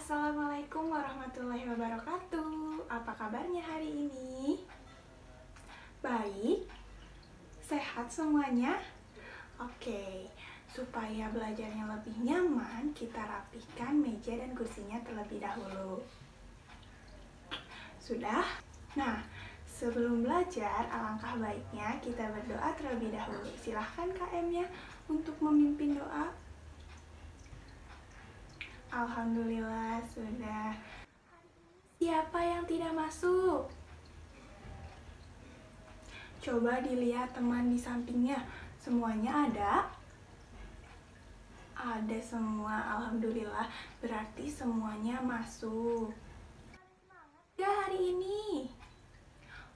Assalamualaikum warahmatullahi wabarakatuh. Apa kabarnya hari ini? Baik? Sehat semuanya? Oke, supaya belajarnya lebih nyaman, kita rapihkan meja dan kursinya terlebih dahulu. Sudah? Nah, sebelum belajar, alangkah baiknya kita berdoa terlebih dahulu. Silahkan KM-nya untuk memimpin doa. Alhamdulillah sudah. Siapa yang tidak masuk? Coba dilihat teman di sampingnya. Semuanya ada? Ada semua, alhamdulillah. Berarti semuanya masuk. Ya hari ini.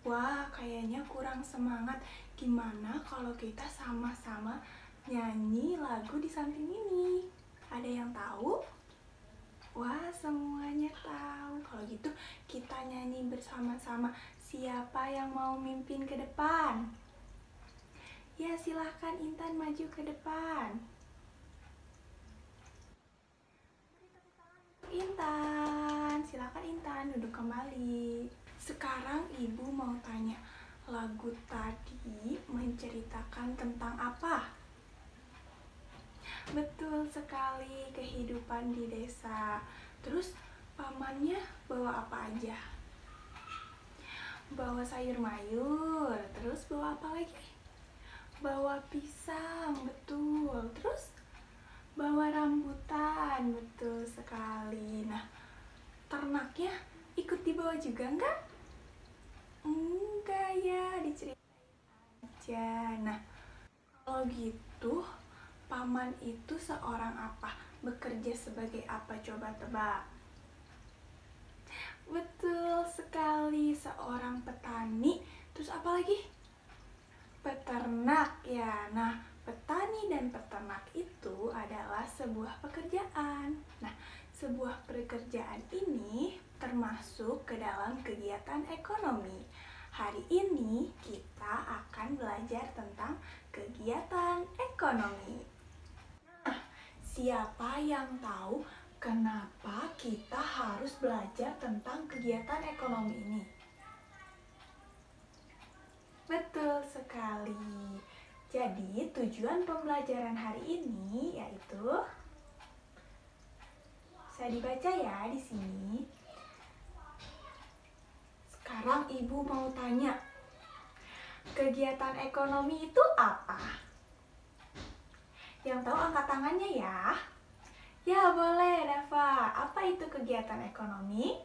Wah, kayaknya kurang semangat. Gimana kalau kita sama-sama nyanyi lagu di samping ini? Ada yang tahu? Wah, semuanya tahu. Kalau gitu kita nyanyi bersama-sama. Siapa yang mau mimpin ke depan? Ya, silahkan Intan maju ke depan. Intan, silahkan Intan duduk kembali. Sekarang Ibu mau tanya, lagu tadi menceritakan tentang apa? Betul sekali, kehidupan di desa. Terus pamannya bawa apa aja? Bawa sayur mayur. Terus bawa apa lagi? Bawa pisang, betul. Terus bawa rambutan, betul sekali. Nah, ternaknya ikut dibawa juga enggak? Enggak ya, diceritain aja. Nah, kalau gitu paman itu seorang apa? Bekerja sebagai apa? Coba tebak. Betul sekali, seorang petani. Terus apa lagi? Peternak ya. Nah, petani dan peternak itu adalah sebuah pekerjaan. Nah, sebuah pekerjaan ini termasuk ke dalam kegiatan ekonomi. Hari ini kita akan belajar tentang kegiatan ekonomi. Siapa yang tahu kenapa kita harus belajar tentang kegiatan ekonomi ini? Betul sekali. Jadi, tujuan pembelajaran hari ini yaitu saya dibaca ya di sini. Sekarang Ibu mau tanya, kegiatan ekonomi itu apa? Yang tahu angkat tangannya ya. Ya boleh Dava, apa itu kegiatan ekonomi?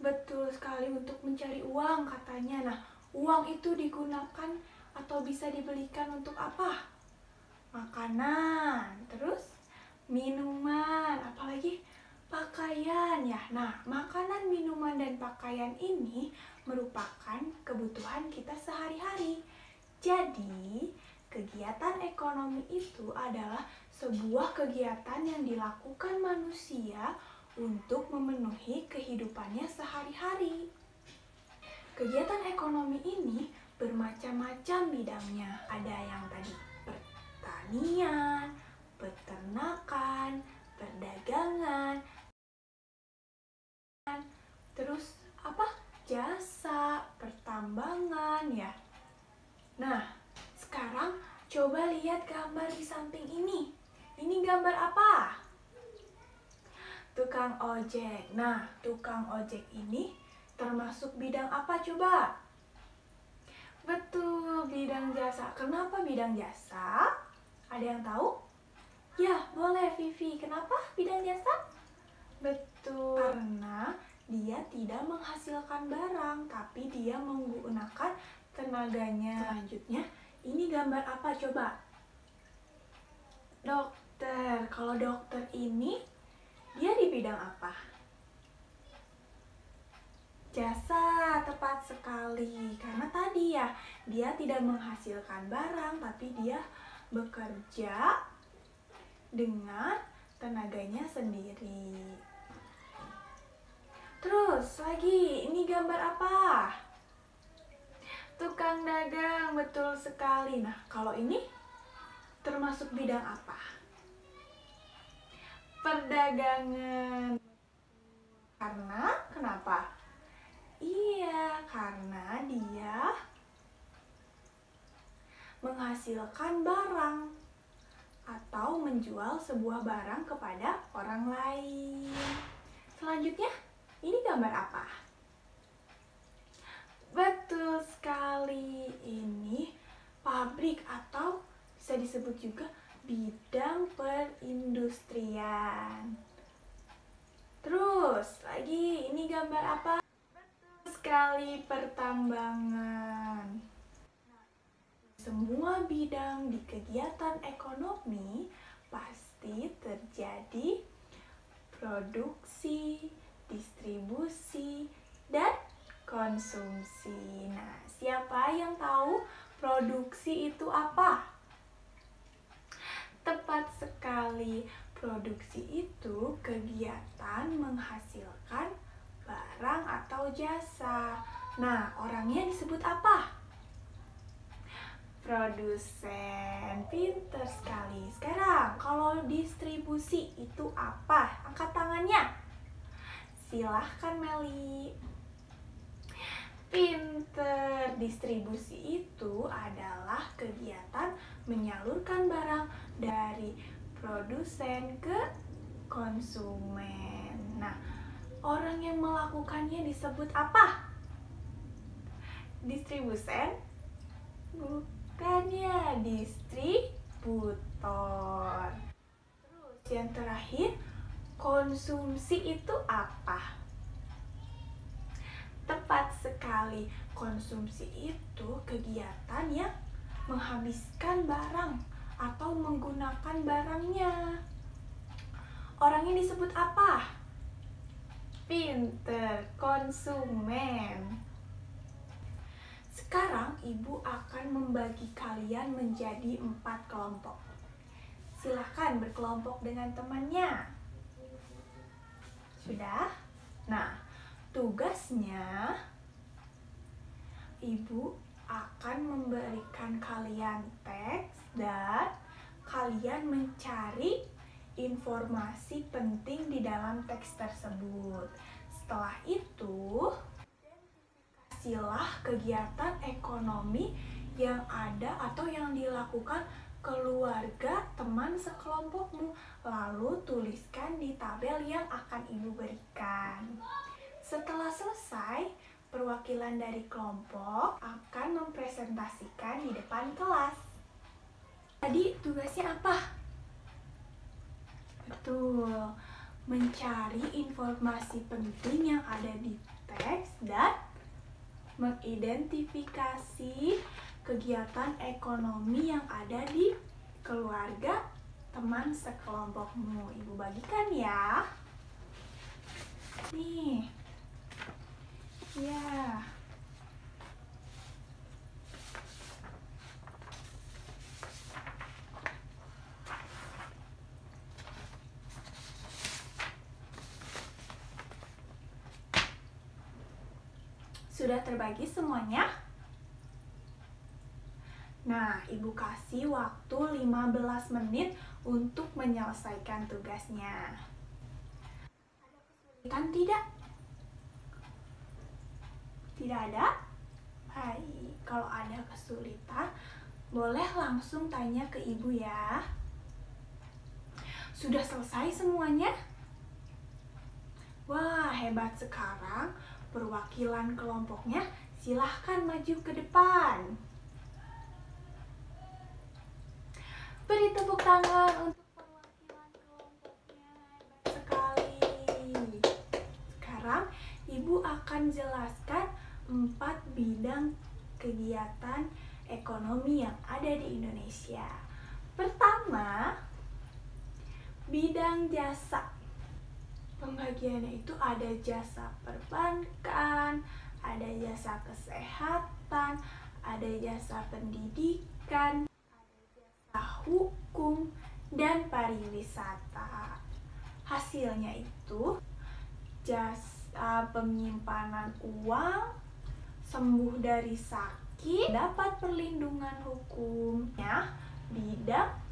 Betul sekali, untuk mencari uang katanya. Nah, uang itu digunakan atau bisa dibelikan untuk apa? Makanan, terus minuman, apalagi pakaian ya. Nah, makanan, minuman, dan pakaian ini merupakan kebutuhan kita sehari-hari. Jadi, kegiatan ekonomi itu adalah sebuah kegiatan yang dilakukan manusia untuk memenuhi kehidupannya sehari-hari. Kegiatan ekonomi ini bermacam-macam bidangnya. Ada yang tadi pertanian, peternakan, perdagangan, terus apa? Jasa, pertambangan ya. Nah, sekarang coba lihat gambar di samping ini. Ini gambar apa? Tukang ojek. Nah, tukang ojek ini termasuk bidang apa coba? Betul, bidang jasa. Kenapa bidang jasa? Ada yang tahu? Ya, boleh Vivi. Kenapa bidang jasa? Betul, karena dia tidak menghasilkan barang, tapi dia menggunakan tenaganya. Selanjutnya, ini gambar apa coba? Dokter. Kalau dokter ini, dia di bidang apa? Jasa, tepat sekali. Karena tadi ya, dia tidak menghasilkan barang, tapi dia bekerja dengan tenaganya sendiri. Terus lagi, ini gambar apa? Tukang dagang, betul sekali. Nah, kalau ini termasuk bidang apa? perdagangan. Karena kenapa? Iya, karena dia menghasilkan barang atau menjual sebuah barang kepada orang lain. Selanjutnya, ini gambar apa? Betul sekali, ini pabrik atau bisa disebut juga bidang perindustrian. Terus lagi, ini gambar apa? Betul sekali, pertambangan. Semua bidang di kegiatan ekonomi pasti terjadi produksi, distribusi, dan konsumsi. Nah, siapa yang tahu produksi itu apa? Tepat sekali, produksi itu kegiatan menghasilkan barang atau jasa. Nah, orangnya disebut apa? Produsen. Pinter sekali. Sekarang, kalau distribusi itu apa? Angkat tangannya. Silahkan, Meli. Pinter. Distribusi itu adalah kegiatan menyalurkan barang dari produsen ke konsumen. Nah, orang yang melakukannya disebut apa? Distribusen? Bukannya, distributor. Terus yang terakhir, konsumsi itu apa? Tepat sekali, konsumsi itu kegiatan yang menghabiskan barang atau menggunakan barangnya. Orangnya disebut apa? Pinter, konsumen. Sekarang ibu akan membagi kalian menjadi 4 kelompok. Silahkan berkelompok dengan temannya. Sudah? Nah, tugasnya ibu akan memberikan kalian teks dan kalian mencari informasi penting di dalam teks tersebut. Setelah itu, identifikasilah kegiatan ekonomi yang ada atau yang dilakukan keluarga, teman sekelompokmu. Lalu tuliskan di tabel yang akan ibu berikan. Setelah selesai, perwakilan dari kelompok akan mempresentasikan di depan kelas. Tadi tugasnya apa? Betul, mencari informasi penting yang ada di teks dan mengidentifikasi kegiatan ekonomi yang ada di keluarga teman sekelompokmu. Ibu bagikan ya. Nih. Ya. Sudah terbagi semuanya? Nah, ibu kasih waktu 15 menit untuk menyelesaikan tugasnya. Ada kesulitan tidak? Tidak ada? Baik, kalau ada kesulitan, boleh langsung tanya ke ibu ya. Sudah selesai semuanya? Wah, hebat. Sekarang perwakilan kelompoknya silahkan maju ke depan. Beri tepuk tangan untuk perwakilan kelompoknya, hebat sekali. Sekarang ibu akan jelaskan 4 bidang kegiatan ekonomi yang ada di Indonesia. Pertama, bidang jasa. Pembagiannya itu ada jasa perbankan, ada jasa kesehatan, ada jasa pendidikan, ada jasa hukum, dan pariwisata. Hasilnya itu jasa penyimpanan uang, sembuh dari sakit, dapat perlindungan hukumnya, bidang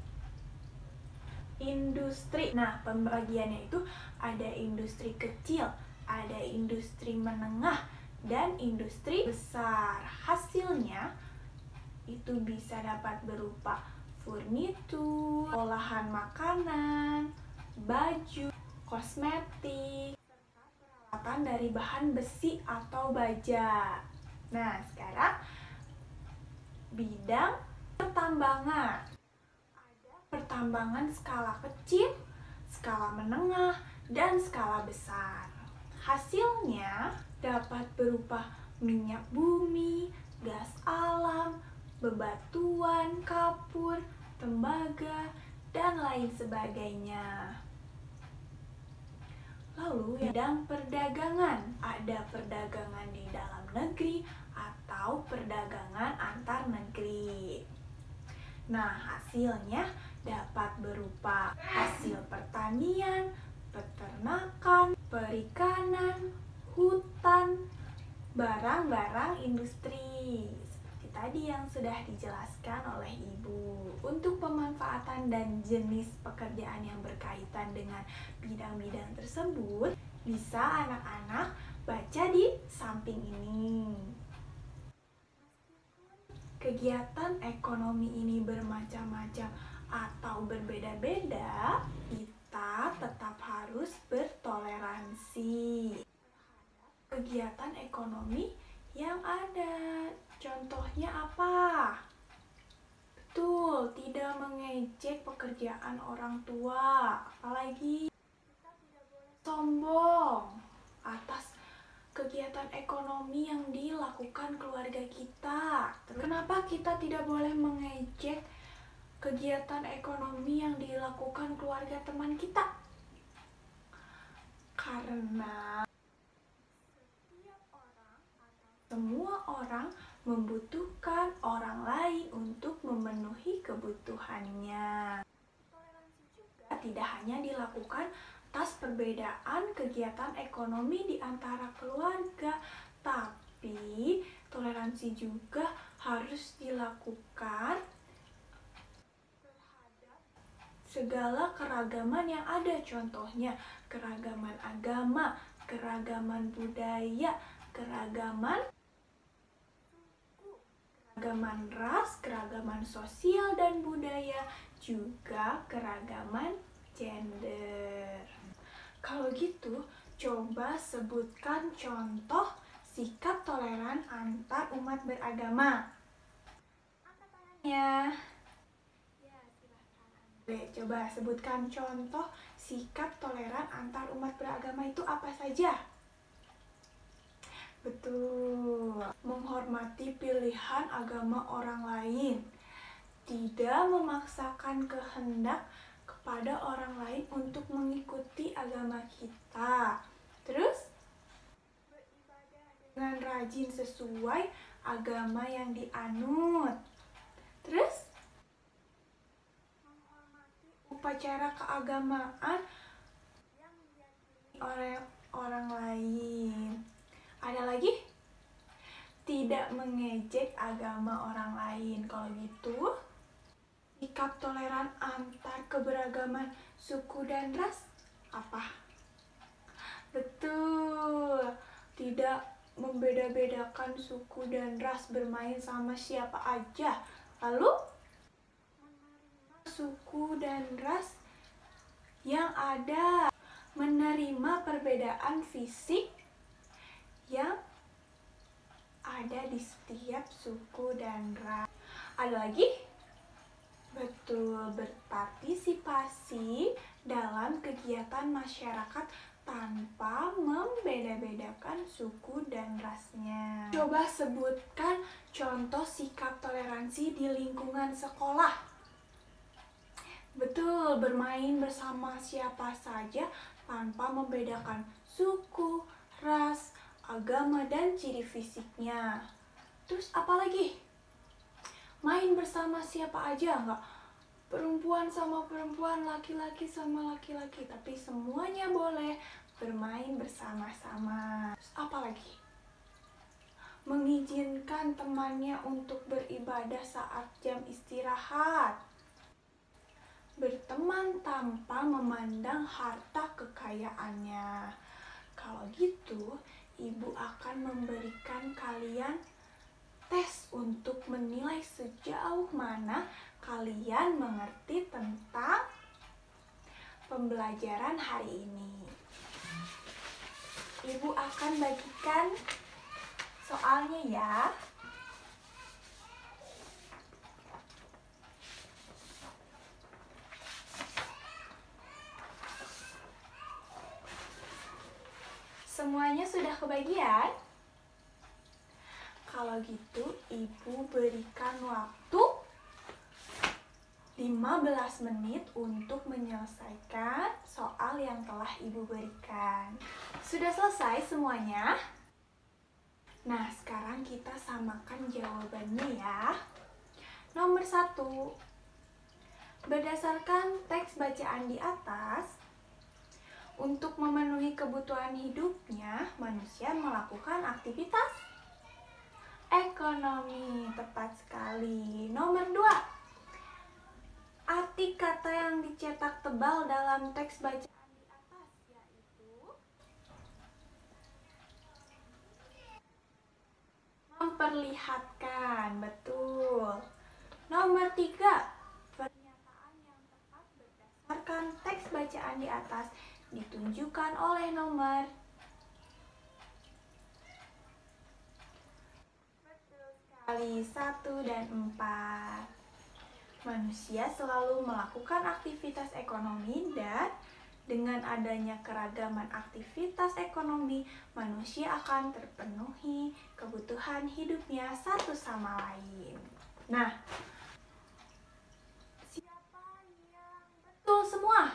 industri. Nah, pembagiannya itu ada industri kecil, ada industri menengah, dan industri besar. Hasilnya itu bisa dapat berupa furnitur, olahan makanan, baju, kosmetik, peralatan dari bahan besi atau baja. Nah, sekarang bidang pertambangan. Ada pertambangan skala kecil, skala menengah, dan skala besar. Hasilnya dapat berupa minyak bumi, gas alam, bebatuan, kapur, tembaga, dan lain sebagainya. Lalu bidang perdagangan, ada perdagangan di dalam negeri atau perdagangan antar negeri. Nah, hasilnya dapat berupa hasil pertanian, peternakan, perikanan, hutan, barang-barang industri. Seperti tadi yang sudah dijelaskan oleh Ibu. Untuk pemanfaatan dan jenis pekerjaan yang berkaitan dengan bidang-bidang tersebut, bisa anak-anak baca di samping ini. Kegiatan ekonomi ini bermacam-macam atau berbeda-beda, kita tetap harus bertoleransi terhadap kegiatan ekonomi yang ada. Contohnya apa? Betul, tidak mengejek pekerjaan orang tua. Apalagi kita tidak boleh sombong atas kegiatan ekonomi yang dilakukan keluarga kita. Kenapa kita tidak boleh mengejek kegiatan ekonomi yang dilakukan keluarga teman kita? Karena setiap orang atau semua orang membutuhkan orang lain untuk memenuhi kebutuhannya. Toleransi juga tidak hanya dilakukan atas perbedaan kegiatan ekonomi di antara keluarga, tapi toleransi juga harus dilakukan terhadap segala keragaman yang ada. Contohnya keragaman agama, keragaman budaya, keragaman suku, keragaman ras, keragaman sosial dan budaya, juga keragaman gender. Kalau gitu, coba sebutkan contoh sikap toleran antar umat beragama. Angkat tangannya. Ya, silahkan Andre. Coba sebutkan contoh sikap toleran antar umat beragama itu apa saja? Betul, menghormati pilihan agama orang lain, tidak memaksakan kehendak kepada orang lain untuk mengikuti agama kita. Terus, beribadah dengan rajin sesuai agama yang dianut. Terus, menghormati upacara keagamaan yang diyakini oleh orang lain. Ada lagi? Tidak mengejek agama orang lain. Kalau gitu, sikap toleran antar keberagaman suku dan ras apa? Betul, tidak membeda-bedakan suku dan ras, bermain sama siapa aja. Lalu, menerima suku dan ras yang ada, menerima perbedaan fisik yang ada di setiap suku dan ras. Ada lagi? Betul, berpartisipasi dalam kegiatan masyarakat tanpa membeda-bedakan suku dan rasnya. Coba sebutkan contoh sikap toleransi di lingkungan sekolah. Betul, bermain bersama siapa saja tanpa membedakan suku, ras, agama, dan ciri fisiknya. Terus apa lagi? Main bersama siapa aja, nggak perempuan sama perempuan, laki-laki sama laki-laki, tapi semuanya boleh bermain bersama-sama. Terus apa lagi? Mengizinkan temannya untuk beribadah saat jam istirahat. berteman tanpa memandang harta kekayaannya. Kalau gitu, ibu akan memberikan kalian tes untuk menilai sejauh mana kalian mengerti tentang pembelajaran hari ini. Ibu akan bagikan soalnya ya. Semuanya sudah kebagian? Kalau gitu, ibu berikan waktu 15 menit untuk menyelesaikan soal yang telah ibu berikan. Sudah selesai semuanya? Nah, sekarang kita samakan jawabannya ya. Nomor 1. Berdasarkan teks bacaan di atas, untuk memenuhi kebutuhan hidupnya, manusia melakukan aktivitas ekonomi. Tepat sekali. Nomor 2. Arti kata yang dicetak tebal dalam teks bacaan di atas yaitu memperlihatkan. Betul. Nomor 3. Pernyataan yang tepat berdasarkan teks bacaan di atas ditunjukkan oleh nomor. Betul sekali, 1 dan 4. Manusia selalu melakukan aktivitas ekonomi dan dengan adanya keragaman aktivitas ekonomi, manusia akan terpenuhi kebutuhan hidupnya satu sama lain. Nah, siapa yang betul semua? Wah,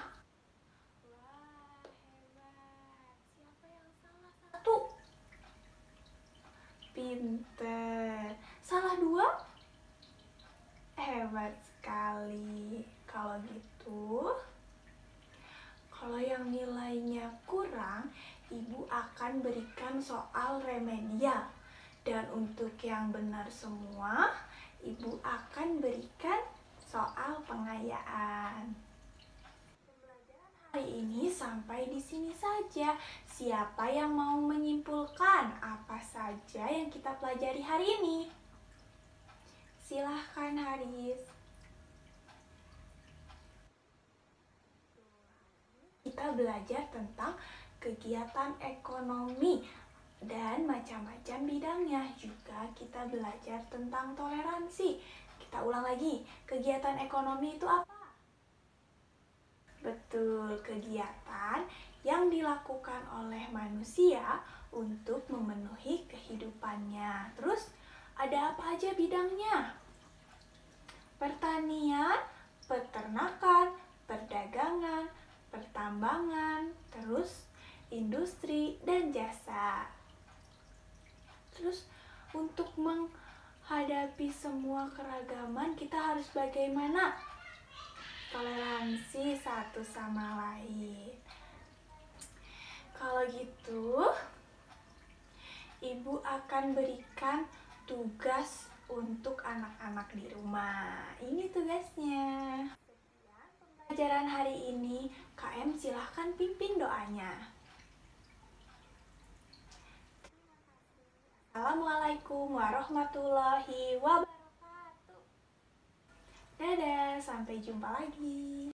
hebat. Siapa yang salah satu? Pinter. Salah 2? Hebat sekali. Kalau gitu, kalau yang nilainya kurang, ibu akan berikan soal remedial. Dan untuk yang benar semua, ibu akan berikan soal pengayaan. Pembelajaran hari ini sampai di sini saja. Siapa yang mau menyimpulkan apa saja yang kita pelajari hari ini? Silahkan Haris. Kita belajar tentang kegiatan ekonomi dan macam-macam bidangnya. Juga kita belajar tentang toleransi. Kita ulang lagi, kegiatan ekonomi itu apa? Betul, kegiatan yang dilakukan oleh manusia untuk memenuhi kehidupannya. Terus, ada apa aja bidangnya? Pertanian, peternakan, perdagangan, pertambangan, terus industri dan jasa. Terus untuk menghadapi semua keragaman kita harus bagaimana? Toleransi satu sama lain. Kalau gitu, ibu akan berikan tugas untuk anak-anak di rumah. Ini tugasnya. Sekian pembelajaran hari ini. KM silahkan pimpin doanya. Assalamualaikum warahmatullahi wabarakatuh. Dadah, sampai jumpa lagi.